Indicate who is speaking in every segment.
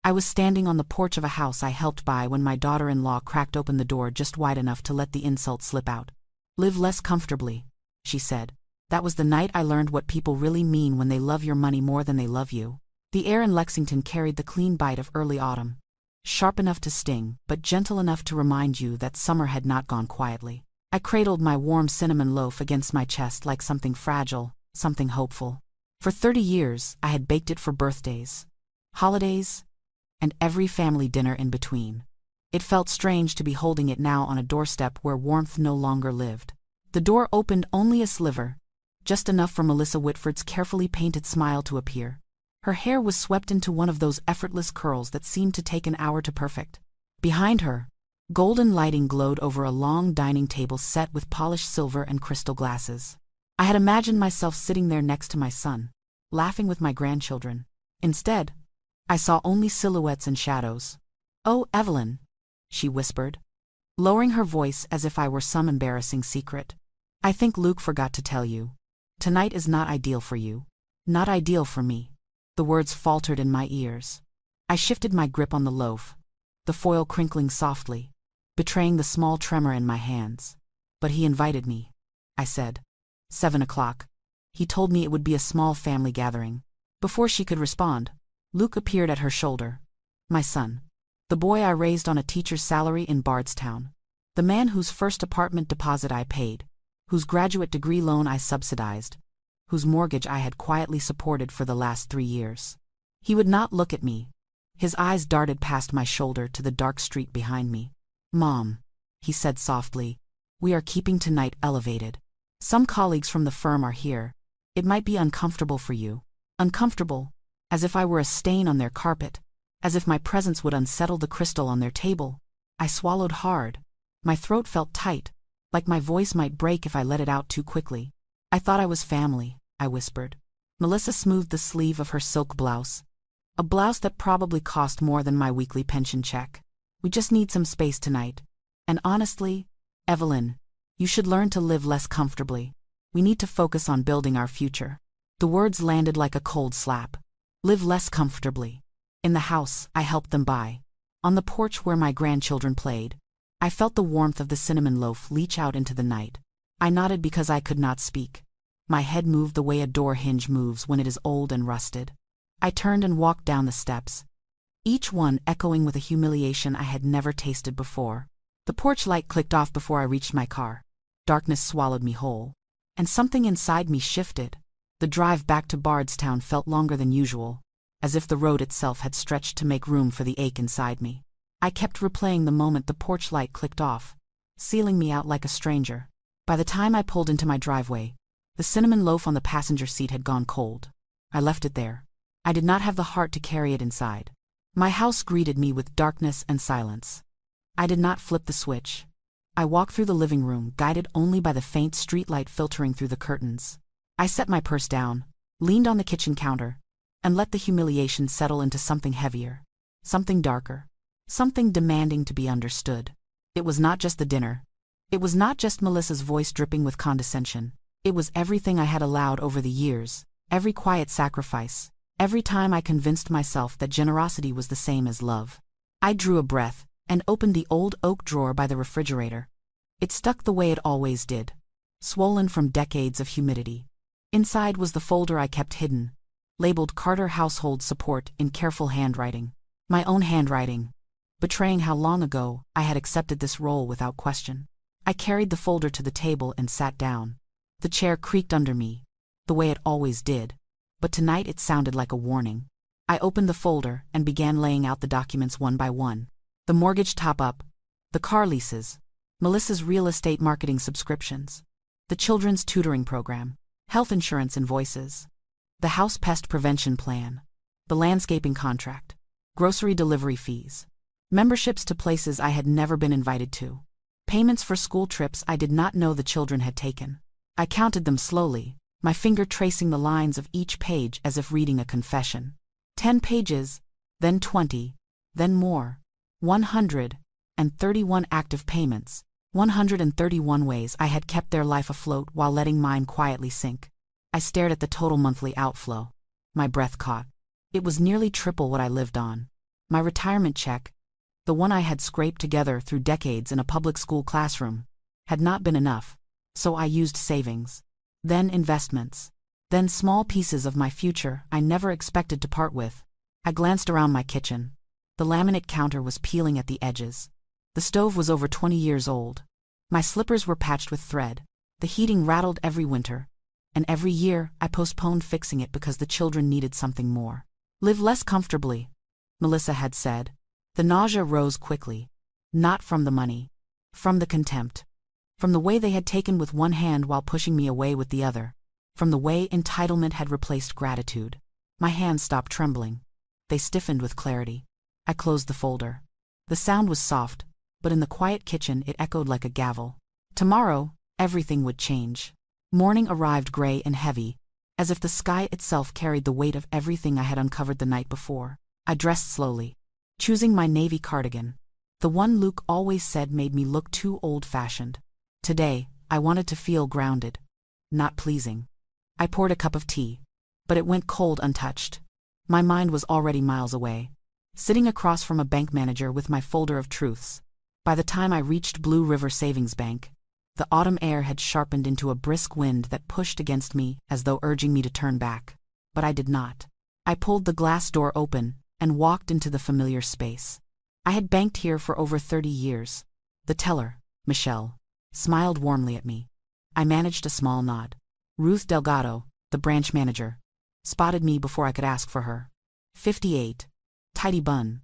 Speaker 1: I was standing on the porch of a house I helped buy when my daughter-in-law cracked open the door just wide enough to let the insult slip out. "Live less comfortably," she said. That was the night I learned what people really mean when they love your money more than they love you. The air in Lexington carried the clean bite of early autumn. Sharp enough to sting, but gentle enough to remind you that summer had not gone quietly. I cradled my warm cinnamon loaf against my chest like something fragile, something hopeful. For 30 years, I had baked it for birthdays, holidays, and every family dinner in between. It felt strange to be holding it now on a doorstep where warmth no longer lived. The door opened only a sliver, just enough for Melissa Whitford's carefully painted smile to appear. Her hair was swept into one of those effortless curls that seemed to take an hour to perfect. Behind her, golden lighting glowed over a long dining table set with polished silver and crystal glasses. I had imagined myself sitting there next to my son, laughing with my grandchildren. Instead, I saw only silhouettes and shadows. "Oh, Evelyn," she whispered, lowering her voice as if I were some embarrassing secret. "I think Luke forgot to tell you. Tonight is not ideal for you. Not ideal for me." The words faltered in my ears. I shifted my grip on the loaf, the foil crinkling softly, betraying the small tremor in my hands. "But he invited me," I said. 7 o'clock. He told me it would be a small family gathering. Before she could respond, Luke appeared at her shoulder. My son. The boy I raised on a teacher's salary in Bardstown. The man whose first apartment deposit I paid, whose graduate degree loan I subsidized, whose mortgage I had quietly supported for the last 3 years. He would not look at me. His eyes darted past my shoulder to the dark street behind me. "Mom," he said softly, "we are keeping tonight elevated. Some colleagues from the firm are here. It might be uncomfortable for you." Uncomfortable, as if I were a stain on their carpet, as if my presence would unsettle the crystal on their table. I swallowed hard. My throat felt tight, like my voice might break if I let it out too quickly. "I thought I was family," I whispered. Melissa smoothed the sleeve of her silk blouse, a blouse that probably cost more than my weekly pension check. "We just need some space tonight. And honestly, Evelyn, you should learn to live less comfortably. We need to focus on building our future." The words landed like a cold slap. Live less comfortably. In the house I helped them buy, on the porch where my grandchildren played, I felt the warmth of the cinnamon loaf leach out into the night. I nodded because I could not speak. My head moved the way a door hinge moves when it is old and rusted. I turned and walked down the steps, each one echoing with a humiliation I had never tasted before. The porch light clicked off before I reached my car. Darkness swallowed me whole, and something inside me shifted. The drive back to Bardstown felt longer than usual, as if the road itself had stretched to make room for the ache inside me. I kept replaying the moment the porch light clicked off, sealing me out like a stranger. By the time I pulled into my driveway, the cinnamon loaf on the passenger seat had gone cold. I left it there. I did not have the heart to carry it inside. My house greeted me with darkness and silence. I did not flip the switch. I walked through the living room, guided only by the faint streetlight filtering through the curtains. I set my purse down, leaned on the kitchen counter, and let the humiliation settle into something heavier, something darker, something demanding to be understood. It was not just the dinner. It was not just Melissa's voice dripping with condescension. It was everything I had allowed over the years, every quiet sacrifice, every time I convinced myself that generosity was the same as love. I drew a breath and opened the old oak drawer by the refrigerator. It stuck the way it always did, swollen from decades of humidity. Inside was the folder I kept hidden, labeled Carter Household Support in careful handwriting. My own handwriting, betraying how long ago I had accepted this role without question. I carried the folder to the table and sat down. The chair creaked under me, the way it always did, but tonight it sounded like a warning. I opened the folder and began laying out the documents one by one. The mortgage top-up, the car leases, Melissa's real estate marketing subscriptions, the children's tutoring program, health insurance invoices, the house pest prevention plan, the landscaping contract, grocery delivery fees, memberships to places I had never been invited to, payments for school trips I did not know the children had taken. I counted them slowly, my finger tracing the lines of each page as if reading a confession. 10 pages, then 20, then more. 131 active payments, 131 ways I had kept their life afloat while letting mine quietly sink. I stared at the total monthly outflow. My breath caught. It was nearly triple what I lived on. My retirement check, the one I had scraped together through decades in a public school classroom, had not been enough, so I used savings. Then investments. Then small pieces of my future I never expected to part with. I glanced around my kitchen. The laminate counter was peeling at the edges. The stove was over 20 years old. My slippers were patched with thread. The heating rattled every winter. And every year, I postponed fixing it because the children needed something more. Live less comfortably, Melissa had said. The nausea rose quickly. Not from the money. From the contempt. From the way they had taken with one hand while pushing me away with the other. From the way entitlement had replaced gratitude. My hands stopped trembling. They stiffened with clarity. I closed the folder. The sound was soft, but in the quiet kitchen it echoed like a gavel. Tomorrow, everything would change. Morning arrived gray and heavy, as if the sky itself carried the weight of everything I had uncovered the night before. I dressed slowly, choosing my navy cardigan, the one Luke always said made me look too old-fashioned. Today, I wanted to feel grounded, not pleasing. I poured a cup of tea, but it went cold untouched. My mind was already miles away, sitting across from a bank manager with my folder of truths. By the time I reached Blue River Savings Bank, the autumn air had sharpened into a brisk wind that pushed against me as though urging me to turn back. But I did not. I pulled the glass door open and walked into the familiar space. I had banked here for over 30 years. The teller, Michelle, smiled warmly at me. I managed a small nod. Ruth Delgado, the branch manager, spotted me before I could ask for her. 58. Tidy bun.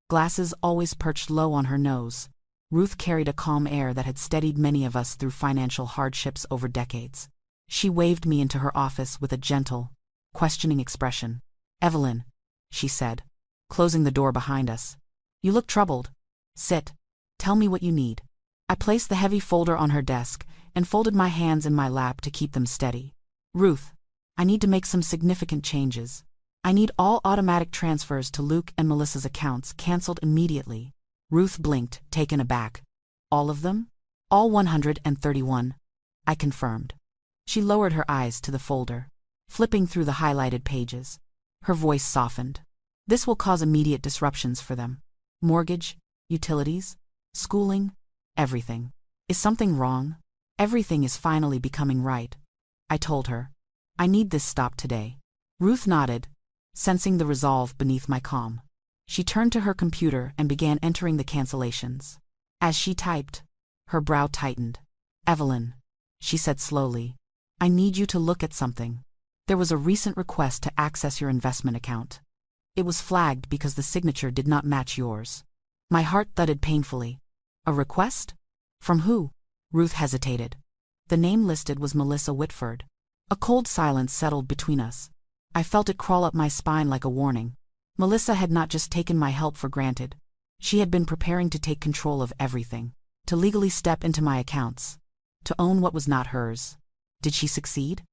Speaker 1: Glasses always perched low on her nose. Ruth carried a calm air that had steadied many of us through financial hardships over decades. She waved me into her office with a gentle, questioning expression. "Evelyn," she said, closing the door behind us. "You look troubled. Sit. Tell me what you need." I placed the heavy folder on her desk and folded my hands in my lap to keep them steady. "Ruth, I need to make some significant changes. I need all automatic transfers to Luke and Melissa's accounts canceled immediately." Ruth blinked, taken aback. "All of them?" "All 131, I confirmed. She lowered her eyes to the folder, flipping through the highlighted pages. Her voice softened. "This will cause immediate disruptions for them. Mortgage, utilities, schooling, everything. Is something wrong?" "Everything is finally becoming right," I told her. "I need this stopped today." Ruth nodded, sensing the resolve beneath my calm. She turned to her computer and began entering the cancellations. As she typed, her brow tightened. "Evelyn," she said slowly, "I need you to look at something. There was a recent request to access your investment account. It was flagged because the signature did not match yours." My heart thudded painfully. "A request? From who?" Ruth hesitated. The name listed was Melissa Whitford. A cold silence settled between us. I felt it crawl up my spine like a warning. Melissa had not just taken my help for granted. She had been preparing to take control of everything, to legally step into my accounts, to own what was not hers. Did she succeed?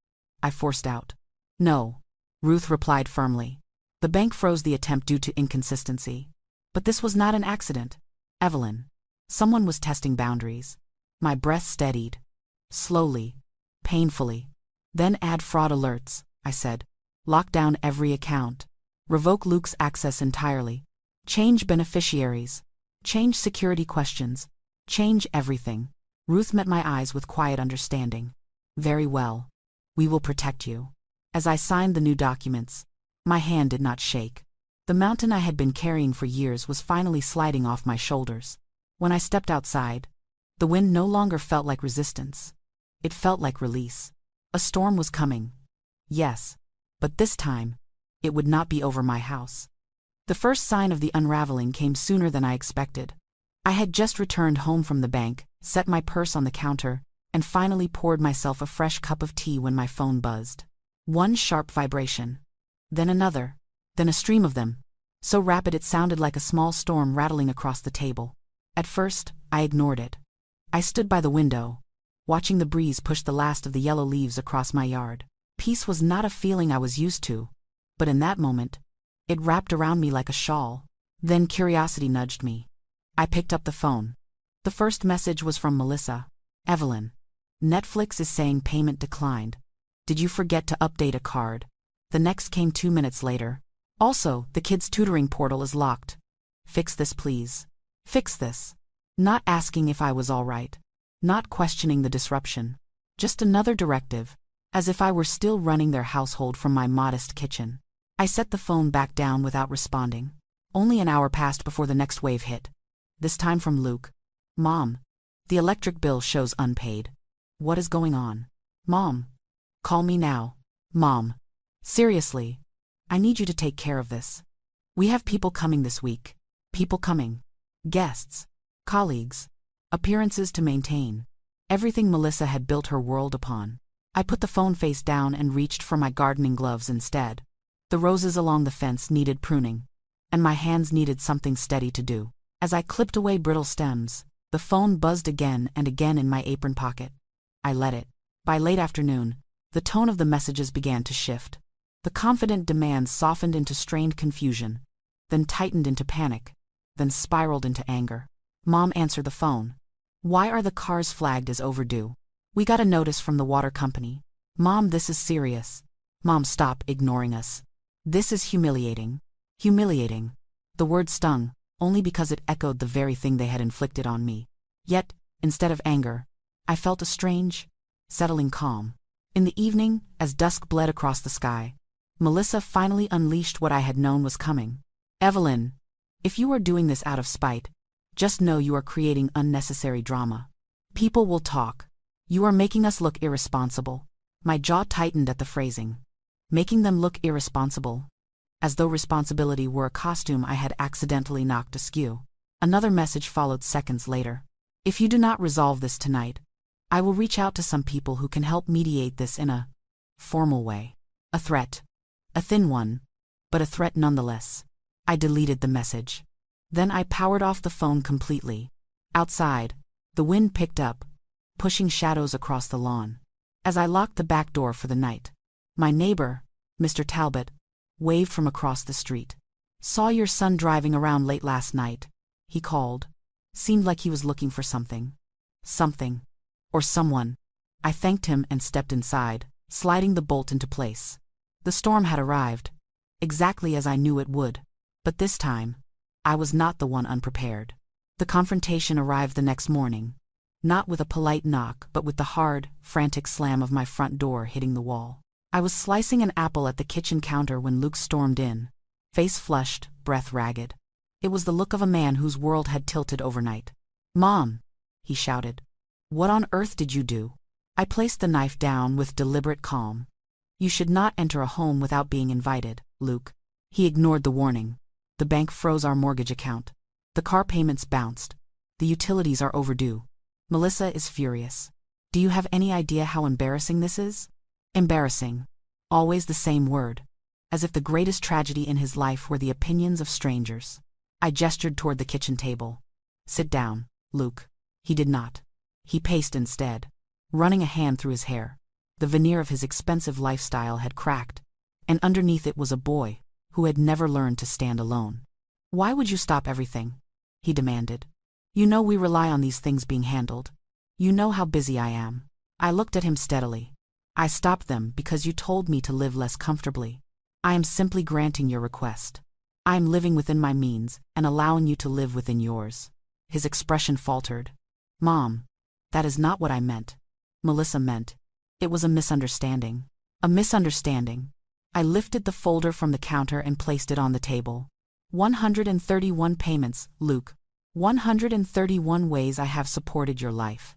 Speaker 1: I forced out. "No," Ruth replied firmly. "The bank froze the attempt due to inconsistency. But this was not an accident, Evelyn. Someone was testing boundaries." My breath steadied. Slowly, painfully. "Then add fraud alerts," I said. "Lock down every account. Revoke Luke's access entirely. Change beneficiaries. Change security questions. Change everything." Ruth met my eyes with quiet understanding. "Very well. We will protect you." As I signed the new documents, my hand did not shake. The mountain I had been carrying for years was finally sliding off my shoulders. When I stepped outside, the wind no longer felt like resistance. It felt like release. A storm was coming. Yes, but this time, it would not be over my house. The first sign of the unraveling came sooner than I expected. I had just returned home from the bank, set my purse on the counter, and finally poured myself a fresh cup of tea when my phone buzzed. One sharp vibration. Then another. Then a stream of them. So rapid it sounded like a small storm rattling across the table. At first, I ignored it. I stood by the window, watching the breeze push the last of the yellow leaves across my yard. Peace was not a feeling I was used to. But in that moment, it wrapped around me like a shawl. Then curiosity nudged me. I picked up the phone. The first message was from Melissa. "Evelyn, Netflix is saying payment declined. Did you forget to update a card?" The next came 2 minutes later. "Also, the kids' tutoring portal is locked. Fix this, please. Fix this. Not asking if I was all right. Not questioning the disruption. Just another directive, as if I were still running their household from my modest kitchen. I set the phone back down without responding. Only an hour passed before the next wave hit. This time from Luke. Mom. The electric bill shows unpaid. What is going on? Mom. Call me now. Mom. Seriously. I need you to take care of this. We have people coming this week. People coming. Guests. Colleagues. Appearances to maintain. Everything Melissa had built her world upon. I put the phone face down and reached for my gardening gloves instead. The roses along the fence needed pruning, and my hands needed something steady to do. As I clipped away brittle stems, the phone buzzed again and again in my apron pocket. I let it. By late afternoon, the tone of the messages began to shift. The confident demands softened into strained confusion, then tightened into panic, then spiraled into anger. Mom answered the phone. Why are the cars flagged as overdue? We got a notice from the water company. Mom, this is serious. Mom, stop ignoring us. This is humiliating. Humiliating. The word stung, only because it echoed the very thing they had inflicted on me. Yet, instead of anger, I felt a strange, settling calm. In the evening, as dusk bled across the sky, Melissa finally unleashed what I had known was coming. Evelyn, if you are doing this out of spite, just know you are creating unnecessary drama. People will talk. You are making us look irresponsible. My jaw tightened at the phrasing. Making them look irresponsible. As though responsibility were a costume I had accidentally knocked askew. Another message followed seconds later. If you do not resolve this tonight, I will reach out to some people who can help mediate this in a formal way. A threat. A thin one, but a threat nonetheless. I deleted the message. Then I powered off the phone completely. Outside, the wind picked up, pushing shadows across the lawn. As I locked the back door for the night, my neighbor, Mr. Talbot, waved from across the street. Saw your son driving around late last night, he called. Seemed like he was looking for something. Something. Or someone. I thanked him and stepped inside, sliding the bolt into place. The storm had arrived, exactly as I knew it would. But this time, I was not the one unprepared. The confrontation arrived the next morning, not with a polite knock but with the hard, frantic slam of my front door hitting the wall. I was slicing an apple at the kitchen counter when Luke stormed in, face flushed, breath ragged. It was the look of a man whose world had tilted overnight. Mom, he shouted. What on earth did you do? I placed the knife down with deliberate calm. You should not enter a home without being invited, Luke. He ignored the warning. The bank froze our mortgage account. The car payments bounced. The utilities are overdue. Melissa is furious. Do you have any idea how embarrassing this is? Embarrassing. Always the same word. As if the greatest tragedy in his life were the opinions of strangers. I gestured toward the kitchen table. Sit down, Luke. He did not. He paced instead, running a hand through his hair. The veneer of his expensive lifestyle had cracked, and underneath it was a boy who had never learned to stand alone. Why would you stop everything? He demanded. You know we rely on these things being handled. You know how busy I am. I looked at him steadily. I stopped them because you told me to live less comfortably. I am simply granting your request. I am living within my means and allowing you to live within yours. His expression faltered. Mom, that is not what I meant. Melissa meant. It was a misunderstanding. A misunderstanding. I lifted the folder from the counter and placed it on the table. 131 payments, Luke. 131 ways I have supported your life.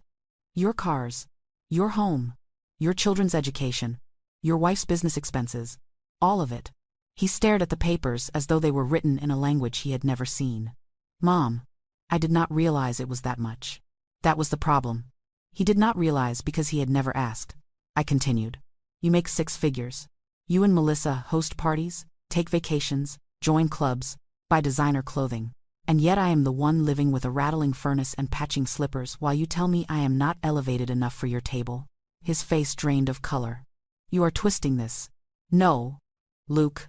Speaker 1: Your cars. Your home. Your children's education. Your wife's business expenses. All of it. He stared at the papers as though they were written in a language he had never seen. Mom, I did not realize it was that much. That was the problem. He did not realize because he had never asked. I continued. You make 6 figures. You and Melissa host parties, take vacations, join clubs, buy designer clothing. And yet I am the one living with a rattling furnace and patching slippers while you tell me I am not elevated enough for your table. His face drained of color. You are twisting this. No, Luke.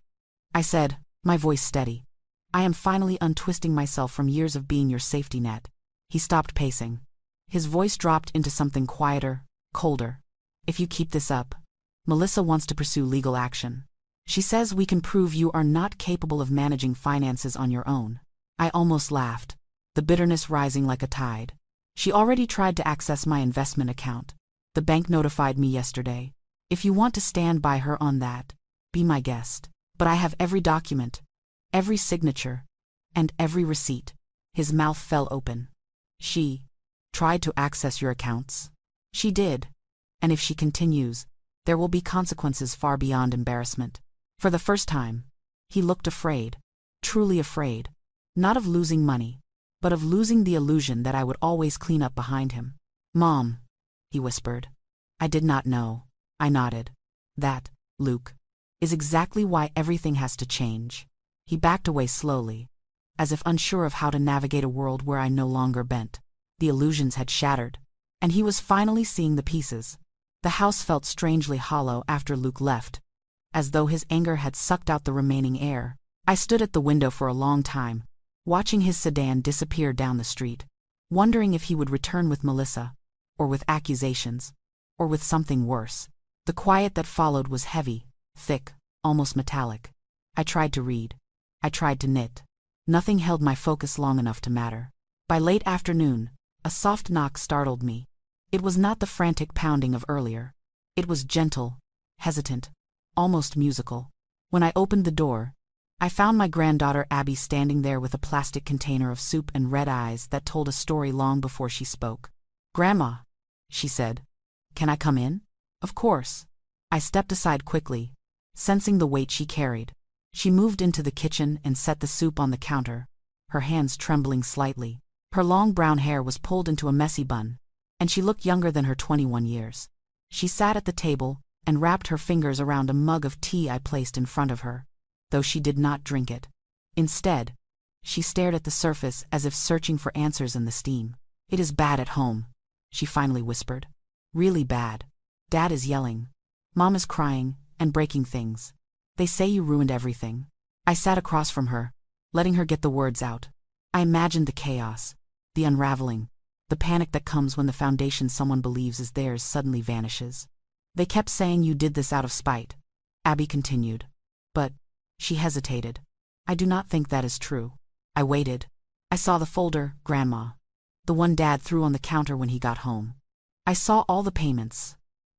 Speaker 1: I said, my voice steady. I am finally untwisting myself from years of being your safety net. He stopped pacing. His voice dropped into something quieter, colder. If you keep this up, Melissa wants to pursue legal action. She says we can prove you are not capable of managing finances on your own. I almost laughed, the bitterness rising like a tide. She already tried to access my investment account. The bank notified me yesterday. If you want to stand by her on that, be my guest. But I have every document, every signature, and every receipt. His mouth fell open. She tried to access your accounts. She did. And if she continues, there will be consequences far beyond embarrassment. For the first time, he looked afraid, truly afraid, not of losing money, but of losing the illusion that I would always clean up behind him. Mom, he whispered. I did not know. I nodded. That, Luke, is exactly why everything has to change. He backed away slowly, as if unsure of how to navigate a world where I no longer bent. The illusions had shattered, and he was finally seeing the pieces. The house felt strangely hollow after Luke left, as though his anger had sucked out the remaining air. I stood at the window for a long time, watching his sedan disappear down the street, wondering if he would return with Melissa, or with accusations, or with something worse. The quiet that followed was heavy, thick, almost metallic. I tried to read. I tried to knit. Nothing held my focus long enough to matter. By late afternoon, a soft knock startled me. It was not the frantic pounding of earlier. It was gentle, hesitant, almost musical. When I opened the door, I found my granddaughter Abby standing there with a plastic container of soup and red eyes that told a story long before she spoke. "Grandma," she said, "can I come in?" "Of course." I stepped aside quickly, sensing the weight she carried. She moved into the kitchen and set the soup on the counter, her hands trembling slightly. Her long brown hair was pulled into a messy bun, and she looked younger than her 21 years. She sat at the table and wrapped her fingers around a mug of tea I placed in front of her, though she did not drink it. Instead, she stared at the surface as if searching for answers in the steam. "It is bad at home," she finally whispered. "Really bad. Dad is yelling. Mom is crying and breaking things. They say you ruined everything." I sat across from her, letting her get the words out. I imagined the chaos, the unraveling, the panic that comes when the foundation someone believes is theirs suddenly vanishes. "They kept saying you did this out of spite," Abby continued. "But," she hesitated, "I do not think that is true." I waited. I saw the folder, Grandma. The one Dad threw on the counter when he got home. I saw all the payments.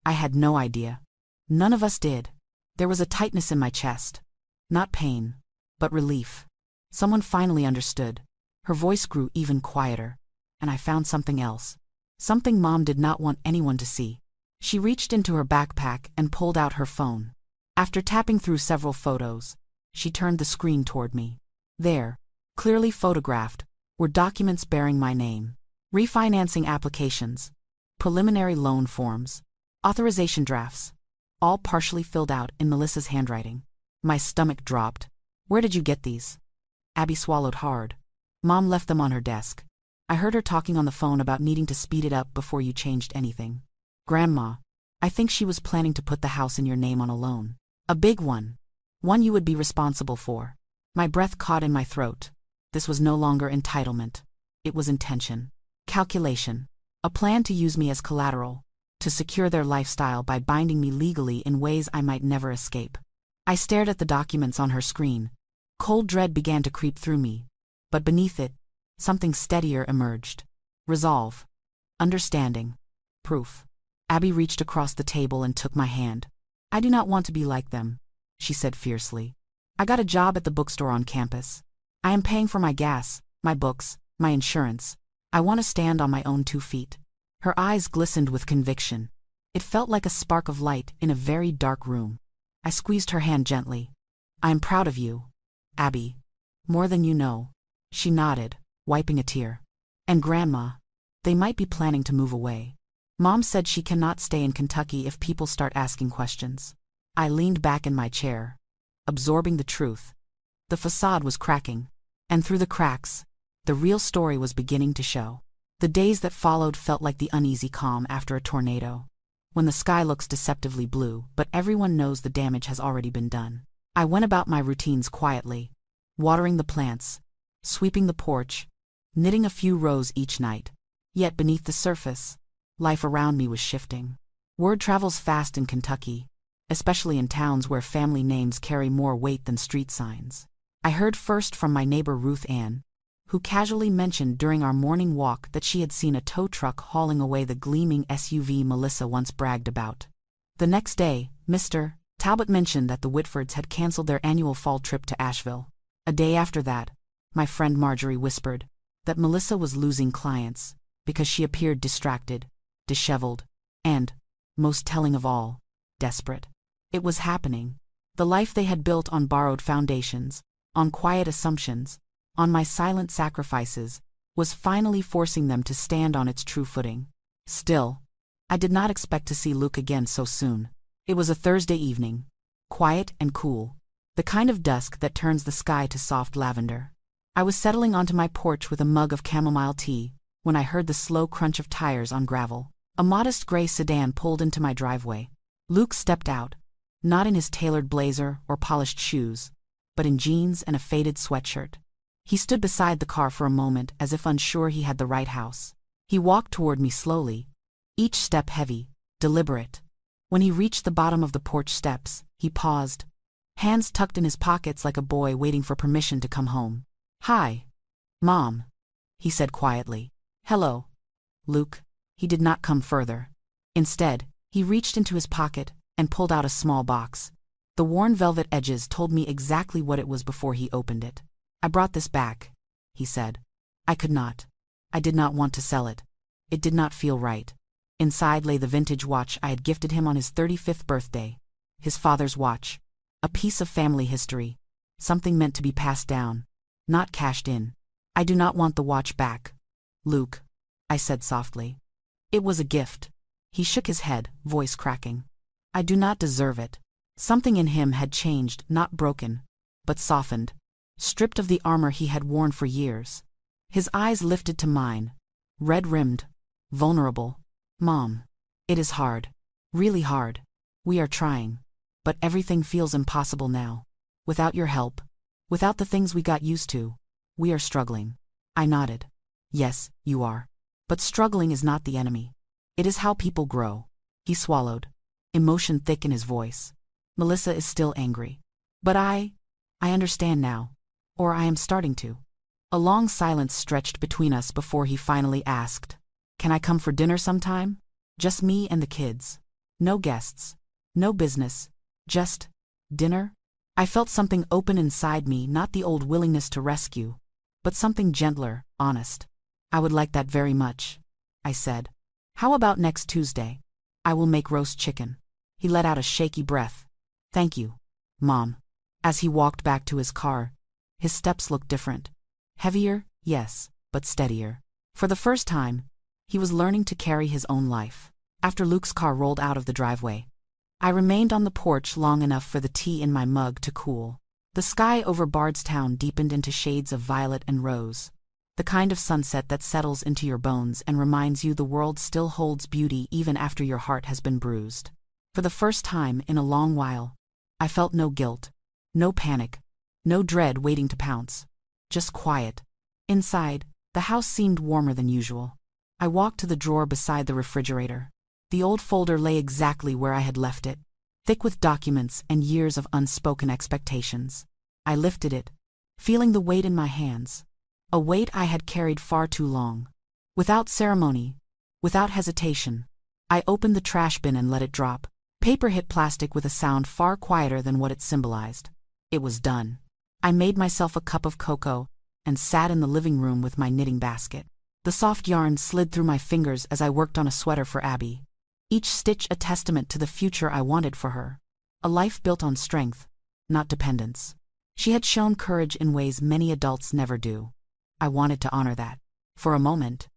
Speaker 1: I had no idea. None of us did. There was a tightness in my chest. Not pain, but relief. Someone finally understood. Her voice grew even quieter, and I found something else. Something Mom did not want anyone to see. She reached into her backpack and pulled out her phone. After tapping through several photos, she turned the screen toward me. There, clearly photographed, were documents bearing my name. Refinancing applications, preliminary loan forms, authorization drafts, all partially filled out in Melissa's handwriting. My stomach dropped. "Where did you get these?" Abby swallowed hard. "Mom left them on her desk. I heard her talking on the phone about needing to speed it up before you changed anything." "Grandma, I think she was planning to put the house in your name on a loan. A big one. One you would be responsible for." My breath caught in my throat. This was no longer entitlement. It was intention. Calculation. A plan to use me as collateral, to secure their lifestyle by binding me legally in ways I might never escape. I stared at the documents on her screen. Cold dread began to creep through me. But beneath it, something steadier emerged. Resolve. Understanding. Proof. Abby reached across the table and took my hand. "I do not want to be like them," she said fiercely. "I got a job at the bookstore on campus. I am paying for my gas, my books, my insurance. I want to stand on my own 2 feet. Her eyes glistened with conviction. It felt like a spark of light in a very dark room. I squeezed her hand gently. "I am proud of you, Abby. More than you know." She nodded, wiping a tear. "And Grandma, they might be planning to move away. Mom said she cannot stay in Kentucky if people start asking questions." I leaned back in my chair, absorbing the truth. The facade was cracking, and through the cracks, the real story was beginning to show. The days that followed felt like the uneasy calm after a tornado, when the sky looks deceptively blue, but everyone knows the damage has already been done. I went about my routines quietly, watering the plants, sweeping the porch, knitting a few rows each night. Yet beneath the surface, life around me was shifting. Word travels fast in Kentucky, especially in towns where family names carry more weight than street signs. I heard first from my neighbor Ruth Ann, who casually mentioned during our morning walk that she had seen a tow truck hauling away the gleaming SUV Melissa once bragged about. The next day, Mr. Talbot mentioned that the Whitfords had canceled their annual fall trip to Asheville. A day after that, my friend Marjorie whispered that Melissa was losing clients because she appeared distracted, disheveled, and, most telling of all, desperate. It was happening. The life they had built on borrowed foundations, on quiet assumptions, on my silent sacrifices, was finally forcing them to stand on its true footing. Still, I did not expect to see Luke again so soon. It was a Thursday evening, quiet and cool, the kind of dusk that turns the sky to soft lavender. I was settling onto my porch with a mug of chamomile tea when I heard the slow crunch of tires on gravel. A modest gray sedan pulled into my driveway. Luke stepped out, not in his tailored blazer or polished shoes, but in jeans and a faded sweatshirt. He stood beside the car for a moment as if unsure he had the right house. He walked toward me slowly, each step heavy, deliberate. When he reached the bottom of the porch steps, he paused, hands tucked in his pockets like a boy waiting for permission to come home. "Hi, Mom," he said quietly. "Hello, Luke." He did not come further. Instead, he reached into his pocket and pulled out a small box. The worn velvet edges told me exactly what it was before he opened it. "I brought this back," he said. I could not. I did not want to sell it. It did not feel right. Inside lay the vintage watch I had gifted him on his 35th birthday. His father's watch. A piece of family history. Something meant to be passed down, not cashed in. "I do not want the watch back, Luke," I said softly. "It was a gift." He shook his head, voice cracking. "I do not deserve it." Something in him had changed, not broken, but softened, stripped of the armor he had worn for years. His eyes lifted to mine, red-rimmed, vulnerable. "Mom, it is hard, really hard. We are trying, but everything feels impossible now. Without your help, without the things we got used to, we are struggling." I nodded. "Yes, you are. But struggling is not the enemy. It is how people grow." He swallowed, emotion thick in his voice. "Melissa is still angry. But I understand now. Or I am starting to." A long silence stretched between us before he finally asked, "Can I come for dinner sometime? Just me and the kids. No guests. No business. Just dinner?" I felt something open inside me, not the old willingness to rescue, but something gentler, honest. "I would like that very much," I said. "How about next Tuesday? I will make roast chicken." He let out a shaky breath. "Thank you, Mom." As he walked back to his car, his steps looked different. Heavier, yes, but steadier. For the first time, he was learning to carry his own life. After Luke's car rolled out of the driveway, I remained on the porch long enough for the tea in my mug to cool. The sky over Bardstown deepened into shades of violet and rose. The kind of sunset that settles into your bones and reminds you the world still holds beauty even after your heart has been bruised. For the first time in a long while, I felt no guilt, no panic, no dread waiting to pounce. Just quiet. Inside, the house seemed warmer than usual. I walked to the drawer beside the refrigerator. The old folder lay exactly where I had left it, thick with documents and years of unspoken expectations. I lifted it, feeling the weight in my hands. A weight I had carried far too long. Without ceremony, without hesitation, I opened the trash bin and let it drop. Paper hit plastic with a sound far quieter than what it symbolized. It was done. I made myself a cup of cocoa and sat in the living room with my knitting basket. The soft yarn slid through my fingers as I worked on a sweater for Abby. Each stitch a testament to the future I wanted for her. A life built on strength, not dependence. She had shown courage in ways many adults never do. I wanted to honor that. For a moment,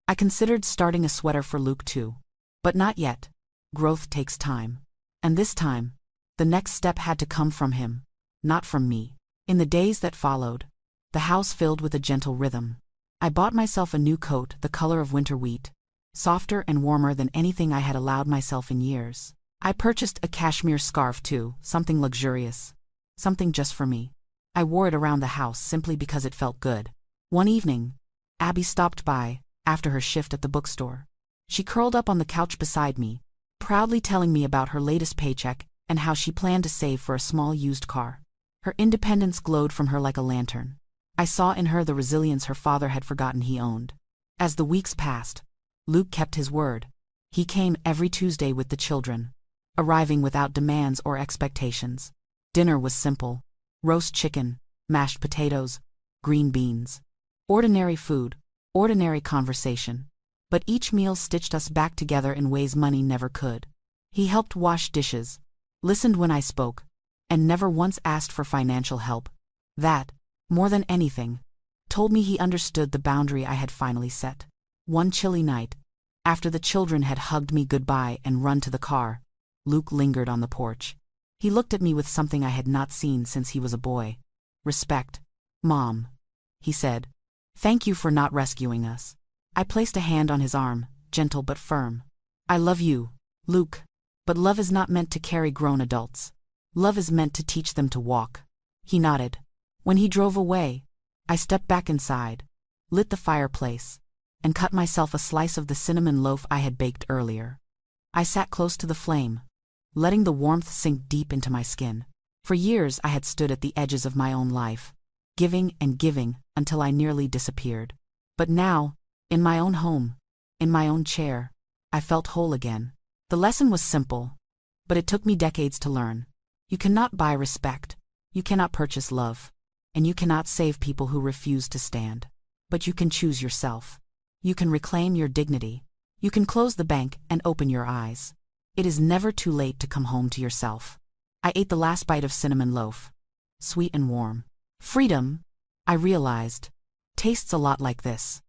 Speaker 1: I considered starting a sweater for Luke too. But not yet. Growth takes time. And this time, the next step had to come from him, not from me. In the days that followed, the house filled with a gentle rhythm. I bought myself a new coat the color of winter wheat, softer and warmer than anything I had allowed myself in years. I purchased a cashmere scarf too, something luxurious, something just for me. I wore it around the house simply because it felt good. One evening, Abby stopped by, after her shift at the bookstore. She curled up on the couch beside me, proudly telling me about her latest paycheck and how she planned to save for a small used car. Her independence glowed from her like a lantern. I saw in her the resilience her father had forgotten he owned. As the weeks passed, Luke kept his word. He came every Tuesday with the children, arriving without demands or expectations. Dinner was simple: roast chicken, mashed potatoes, green beans. Ordinary food, ordinary conversation. But each meal stitched us back together in ways money never could. He helped wash dishes, listened when I spoke, and never once asked for financial help. That, more than anything, told me he understood the boundary I had finally set. One chilly night, after the children had hugged me goodbye and run to the car, Luke lingered on the porch. He looked at me with something I had not seen since he was a boy. Respect. Mom, he said. Thank you for not rescuing us. I placed a hand on his arm, gentle but firm. I love you, Luke. But love is not meant to carry grown adults. Love is meant to teach them to walk. He nodded. When he drove away, I stepped back inside, lit the fireplace, and cut myself a slice of the cinnamon loaf I had baked earlier. I sat close to the flame, letting the warmth sink deep into my skin. For years I had stood at the edges of my own life, giving and giving until I nearly disappeared. But now, in my own home, in my own chair, I felt whole again. The lesson was simple, but it took me decades to learn. You cannot buy respect, you cannot purchase love, and you cannot save people who refuse to stand. But you can choose yourself. You can reclaim your dignity. You can close the bank and open your eyes. It is never too late to come home to yourself. I ate the last bite of cinnamon loaf. Sweet and warm. Freedom, I realized, tastes a lot like this.